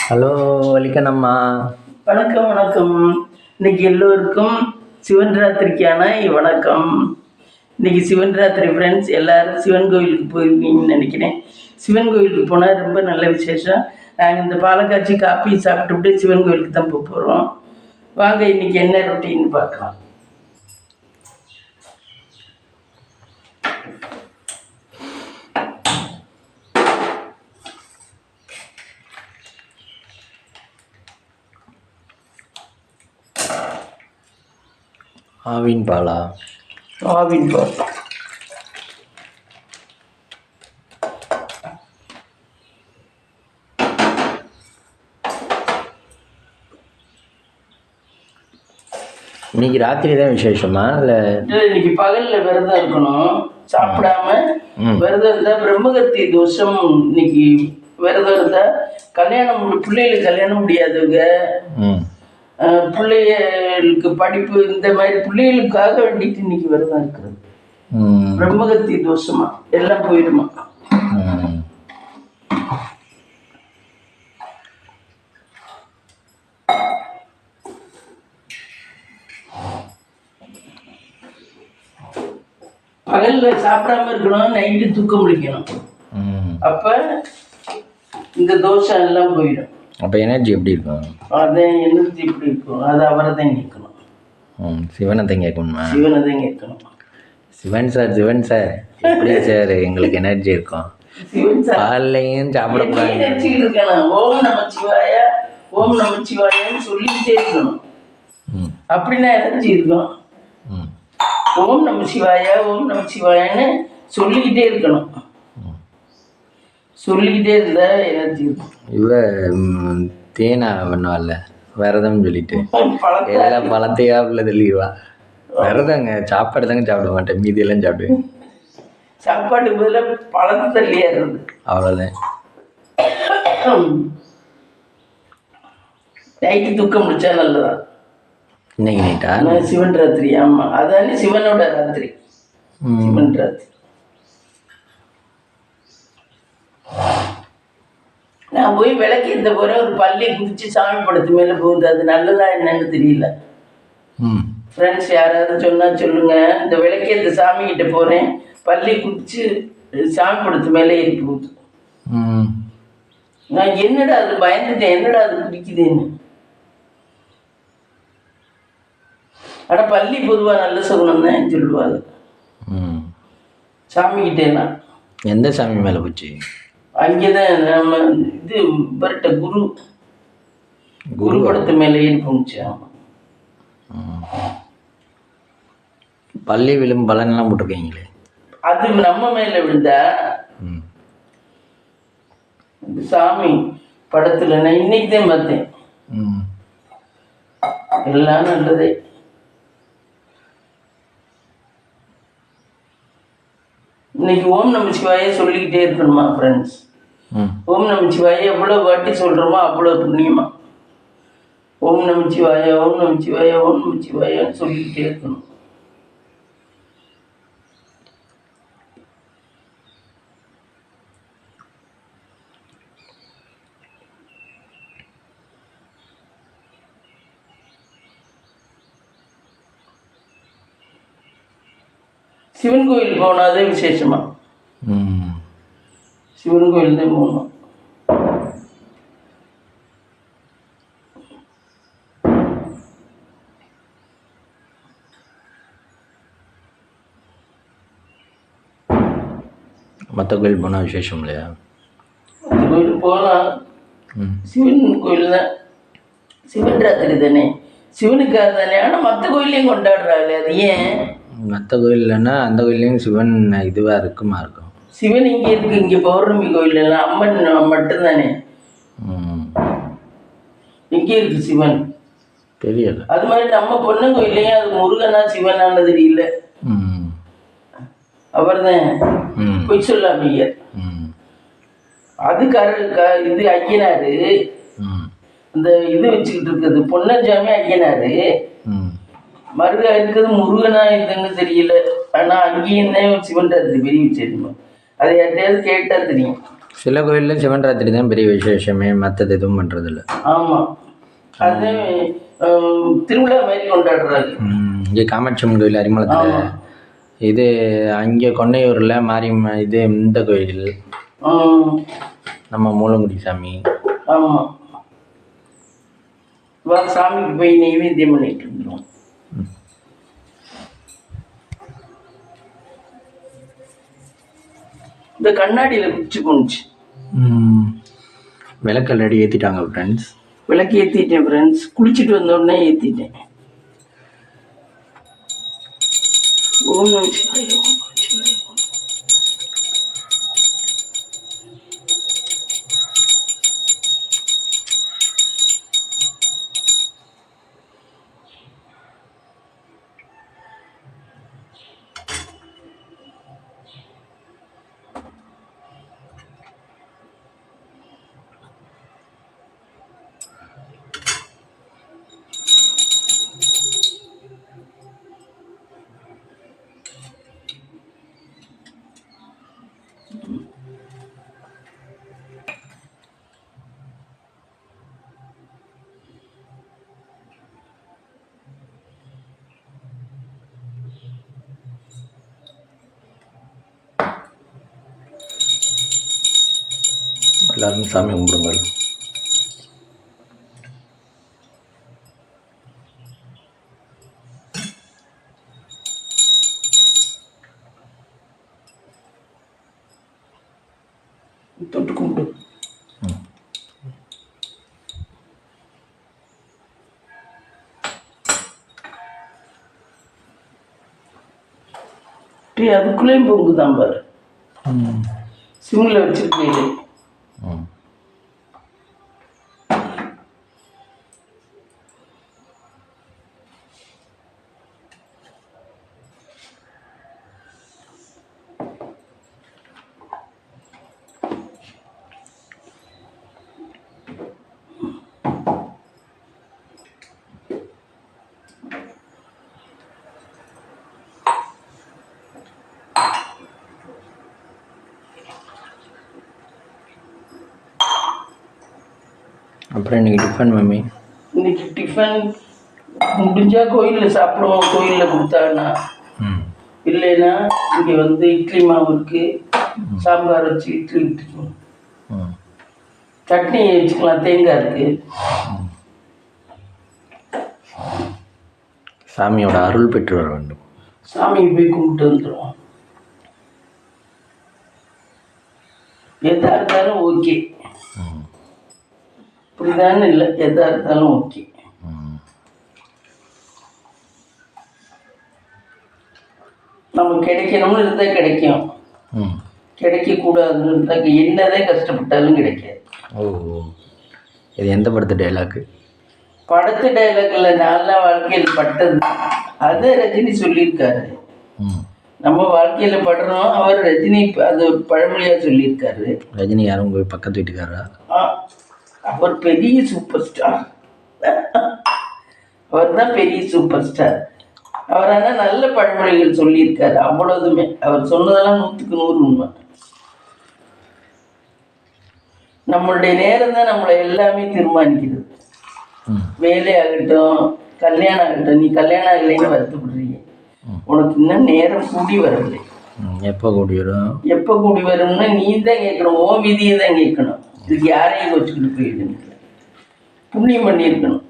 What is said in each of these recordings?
Hello வலிக்கண்ணம்மா. வணக்கம் வணக்கம். இன்னைக்கு எல்லோருக்கும் சிவன் ராத்திரிக்கான வணக்கம். இன்னைக்கு சிவன் ராத்திரி ஃப்ரெண்ட்ஸ். எல்லாரும் சிவன் கோயிலுக்கு போயிருக்கீங்கன்னு நினைக்கிறேன். சிவன் கோயிலுக்கு போனால் ரொம்ப நல்ல விசேஷம். நாங்கள் இந்த பாலக்காட்சி காப்பி சாப்பிட்டுவிட்டு சிவன் கோயிலுக்கு தான் போக போகிறோம். வாங்க இன்னைக்கு என்ன ரொட்டீன்னு பார்க்கலாம். ஆவின் பாலா? ஆவின் பால். இன்னைக்கு ராத்திரி தான் விசேஷமா இல்லை? இன்னைக்கு பகலில் விரதம் இருக்கணும், சாப்பிடாம விரதம் இருந்தால் பிரம்மகத்தி தோஷம். இன்னைக்கு விரதம் இருந்தால் கல்யாணம் பிள்ளைகளுக்கு கல்யாணம் முடியாதவங்க, பிள்ளைகளுக்கு படிப்பு, இந்த மாதிரி பிள்ளைகளுக்காக வேண்டிட்டு இன்னைக்கு விரதம் இருக்கிறது. பிரம்மகத்தி தோஷமா எல்லாம் போயிடுமா. பகல்ல சாப்பிடாம இருக்கணும், நைட்டு தூக்கம் முடிக்கணும். அப்ப இந்த தோஷம் எல்லாம் போயிடும். அப்போ எனர்ஜி எப்படி இருக்கும்? அதான் எனர்ஜி எப்படி இருக்கும், அது அவரை தான் கேட்கணும். சிவனை தான் கேட்கணுமா? சிவனை தான் கேட்கணும். சிவன் சார், சிவன் சார் எப்படி சார் எங்களுக்கு எனர்ஜி இருக்கும்? சிவன் சார் காலையும் சாப்பிட எனர்ஜி இருக்கணும். ஓம் நமச்சிவாய ஓம் நமச்சிவாயன்னு சொல்லிக்கிட்டே இருக்கணும். அப்படின்னா எனர்ஜி இருக்கும். ஓம் நமச்சிவாய ஓம் நமச்சிவாயன்னு சொல்லிக்கிட்டே இருக்கணும். சொல்லிக்கிட்டே இருந்தா எனர்ஜி இருக்கும். இவ தேனா பண்ணுவாள்ல விரதம் சொல்லிட்டு எல்லா பழத்தையா உள்ள தள்ளிடுவா. விரதங்க சாப்பாடு தாங்க சாப்பிட மாட்டேன், மீதியெல்லாம் சாப்பிடுவேன். சாப்பாட்டுக்கு பதிலாக பழத்தை தள்ளியா இருந்து அவ்வளோதான். நைட்டு தூக்கம் முடிச்சா நல்லதா. இன்னைக்கு நைட்டா? சிவன் ராத்திரி. ஆமா, அதானே சிவனோட ராத்திரி. சிவன் ராத்திரி. நான் போய் விளக்கேற்ற போற ஒரு பள்ளி குதிச்சு சாமி படத்து மேல போகுது. அது நல்லதா என்னன்னு தெரியல. ஃப்ரெண்ட்ஸ் யாராவது சொன்னா சொல்லுங்க. இந்த விளக்கேற்ற சாமி கிட்ட போறேன், பள்ளி குதிச்சு சாமி படத்து மேலே ஏறி போகுது. நான் என்னடா அது பயந்துட்டேன், என்னடா அது குதிக்குதுன்னு. ஆனா பள்ளி பொதுவா நல்ல சகுனம் தான் சொல்லுவாங்க சாமி கிட்டேலாம். எந்த சாமி மேல போச்சு? அங்கேதான் நம்ம இது பரட்ட குரு படத்து மேலே ஏறி போச்சு. பள்ளி விழும் பலன்லாம் போட்டிருக்கீங்களே, அது நம்ம மேல விழுந்தா சாமி படத்துல நான் இன்னைக்கு தான் பார்த்தேன். எல்லாம் நல்லதே. இன்னைக்கு ஓம் நமச்சிவாய சொல்லிக்கிட்டே இருக்கணுமா ஃப்ரெண்ட்ஸ்? ஓம் நமச்சிவாய எவ்வளோ வாட்டி சொல்கிறோமோ அவ்வளோ புண்ணியமா. ஓம் நமச்சிவாய ஓம் நமச்சிவாய ஓம் நமச்சிவாயன்னு சொல்லிக்கிட்டே இருக்கணும். சிவன் கோயில் போனாதே விசேஷமா. சிவன் கோயில் தான் போகணும். மற்ற கோயில் போனால் விசேஷம் இல்லையா? மற்ற கோயில் போகலாம், சிவன் கோயில் தான். சிவன் ராத்திரி தானே, சிவனுக்காக தானே. ஆனால் மற்ற கோயிலையும் கொண்டாடுறாள், அது ஏன்? மற்ற கோயில்லன்னா அந்த கோயிலையும் சிவன் இதுவாக இருக்குமா இருக்கும். சிவன் இங்கே இருக்கு, இங்கே பௌர்ணமி கோயில் எல்லாம் அம்மன் மட்டும்தானே. இங்கே இருக்கு சிவன், தெரியல. அது மாதிரி நம்ம பொண்ணு கோயிலையும் அது முருகனா சிவனானது தெரியல. அவர் தான் பொய் சொல்லாம. அது இது ஐயனாரு, இந்த இது வச்சுக்கிட்டு இருக்குது பொன்னஞ்சாமி ஐயனாரு. மருகா இருக்கிறது முருகனா இதுன்னு தெரியல. ஆனா அங்கேயும் தான் சிவன் ராத்திரி பெரிய விசேஷமா. அதை யார்ட்டையாவது கேட்டா தெரியும். சில கோயிலில் சிவன் ராத்திரி தான் பெரிய விசேஷமே, மற்றது எதுவும் பண்ணுறதில்ல. ஆமாம், அது திருவிழா மாதிரி கொண்டாடுறாரு. இங்கே காமாட்சி அம்மன் கோயில் அரிமளத்தில், இது அங்கே கொன்னையூரில் மாரியம்ம, இது இந்த கோயில் நம்ம மூலங்குடி சாமி. ஆமாம், சாமிக்கு போய் நெய்வேத்தியம் பண்ணிட்டு இருந்தோம். இந்த கண்ணாடியில் குச்சி போணுச்சு. விளக்கு ஆல்ரெடி ஏற்றிட்டாங்க ஃப்ரெண்ட்ஸ். விளக்கு ஏற்றிட்டேன் ஃப்ரெண்ட்ஸ், குளிச்சுட்டு வந்தோடனே ஏற்றிட்டேன். ஓம் நம சிவாய. எல்லாரும் சாமி கும்பிடுங்கள். தொட்டு கும்பிடு. அதுக்குள்ளேயும் பொங்குதான் பாரு. சிம்மில் வச்சுருக்கீங்க. அப்புறம் இன்றைக்கி டிஃபன் மம்மி? இன்னைக்கு டிஃபன் முடிஞ்சால் கோயிலில் சாப்பிடுவோம், கோயிலில் கொடுத்தாங்கன்னா. இல்லைன்னா இங்கே வந்து இட்லி மாவு இருக்குது, சாம்பார் வச்சு இட்லி விட்டுருக்கோம். சட்னி வச்சுக்கலாம், தேங்காய் இருக்குது. சாமியோட அருள் பெற்று வர வேண்டும். சாமியை போய் கும்பிட்டு வந்துடுவோம். எதா இருந்தாலும் ஓகே, இப்படிதானே இல்லை, எதா இருந்தாலும் ஓகே. நம்ம கிடைக்கணும்னு இருந்தால் கிடைக்கும், கிடைக்கக்கூடாதுன்னு இருந்தால் என்னதே கஷ்டப்பட்டாலும் கிடைக்காது. ஓ, இது எந்த படத்து டைலாக்கு? படத்து டைலாக் இல்லை, நான்லாம் வாழ்க்கையில் பட்டது. அதை ரஜினி சொல்லியிருக்காரு. நம்ம வாழ்க்கையில் படுறோம், அவர் ரஜினி அது ஒரு பழமொழியாக சொல்லியிருக்காரு. ரஜினி யாரும் உங்கள் பக்கத்து வீட்டுக்காரா? அவர் பெரிய சூப்பர் ஸ்டார், அவர் தான் பெரிய சூப்பர் ஸ்டார். அவர் ஆனால் நல்ல பழமொழிகள் சொல்லியிருக்காரு, அவ்வளோதுமே. அவர் சொன்னதெல்லாம் 100க்கு 100 உண்மை. நம்மளுடைய நேரம் தான் நம்மளை எல்லாமே தீர்மானிக்கிறது. வேலையாகட்டும், கல்யாணம் ஆகட்டும். நீ கல்யாணம் ஆகலைன்னு வருத்தப்படுறீங்க, உனக்கு இன்னும் நேரம் கூடி வரவில்லை. எப்போ கூடி வரும்? எப்போ கூடி வரும்னா நீ தான் கேட்கணும், ஓ விதியை தான் கேட்கணும். இதுக்கு யாரையும் வச்சுக்கிட்டு போயிடுங்க, புண்ணியம் பண்ணியிருக்கணும்.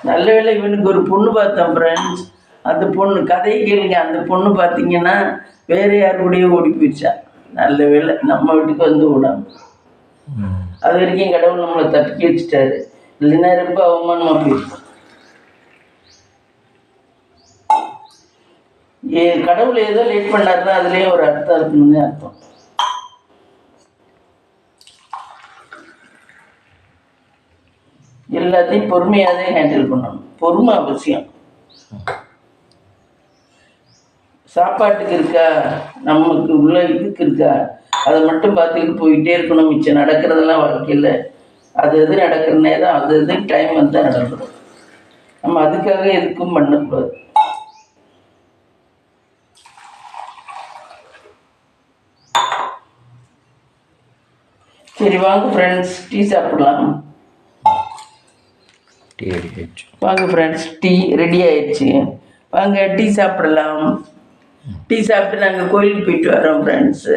நல்ல வேளை இவனுக்கு ஒரு பொண்ணு பார்த்தேன் ஃப்ரெண்ட்ஸ். அந்த பொண்ணு கதையை கேளுங்க. அந்த பொண்ணு பார்த்தீங்கன்னா வேற யார் கூடயோ ஓடி போயிடுச்சா. நல்ல வேளை நம்ம வீட்டுக்கு வந்து விடாம. அது வரைக்கும் கடவுள் நம்மளை தப்பிக்க வச்சுட்டாரு, இல்லைன்னா ரொம்ப அவமானமாக போயிருக்கும். கடவுள் ஏதோ லேட் பண்ணாருன்னா அதுலேயும் ஒரு அர்த்தம் இருக்குன்னு அர்த்தம். எல்லாத்தையும் பொறுமையாகவே ஹேண்டில் பண்ணணும், பொறுமை அவசியம். சாப்பாட்டுக்கு இருக்கா, நமக்கு உள்ள இதுக்கு இருக்கா, அதை மட்டும் பார்த்துக்கிட்டு போயிட்டே இருக்கணும். மிச்சம் நடக்கிறதெல்லாம் வாழ்க்கையில் அது எது நடக்கிற நேரம் அது எது டைம் வந்து நடக்கணும். நம்ம அதுக்காக எதுக்கும் பண்ணக்கூடாது. சரி வாங்க ஃப்ரெண்ட்ஸ், டீ சாப்பிடலாம். டீ ரெடி ஆயிடுச்சு. வாங்க ஃப்ரெண்ட்ஸ், டீ ரெடி ஆயிடுச்சு. வாங்க டீ சாப்பிடலாம். டீ சாப்பிட்டு நாங்கள் கோயிலுக்கு போயிட்டு வரோம் ஃப்ரெண்ட்ஸு.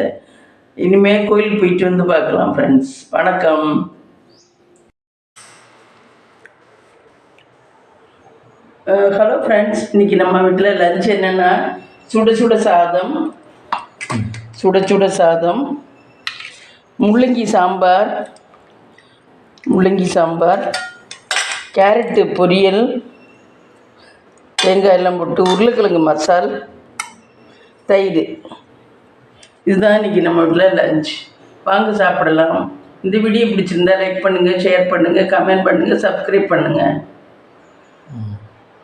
இனிமேல் கோயிலுக்கு போயிட்டு வந்து பார்க்கலாம் ஃப்ரெண்ட்ஸ். வணக்கம். ஹலோ ஃப்ரெண்ட்ஸ், இன்றைக்கி நம்ம வீட்டில் லஞ்ச் என்னென்னா சுட சுட சாதம், முள்ளங்கி சாம்பார், கேரட்டு பொரியல், தேங்காய் எல்லாம் போட்டு உருளைக்கிழங்கு மசால், தயிர். இதுதான் இன்றைக்கி நம்ம வீட்டில் லஞ்ச். வாங்க சாப்பிடலாம். இந்த வீடியோ பிடிச்சிருந்தா லைக் பண்ணுங்கள், ஷேர் பண்ணுங்கள், கமெண்ட் பண்ணுங்கள், சப்ஸ்கிரைப் பண்ணுங்கள்.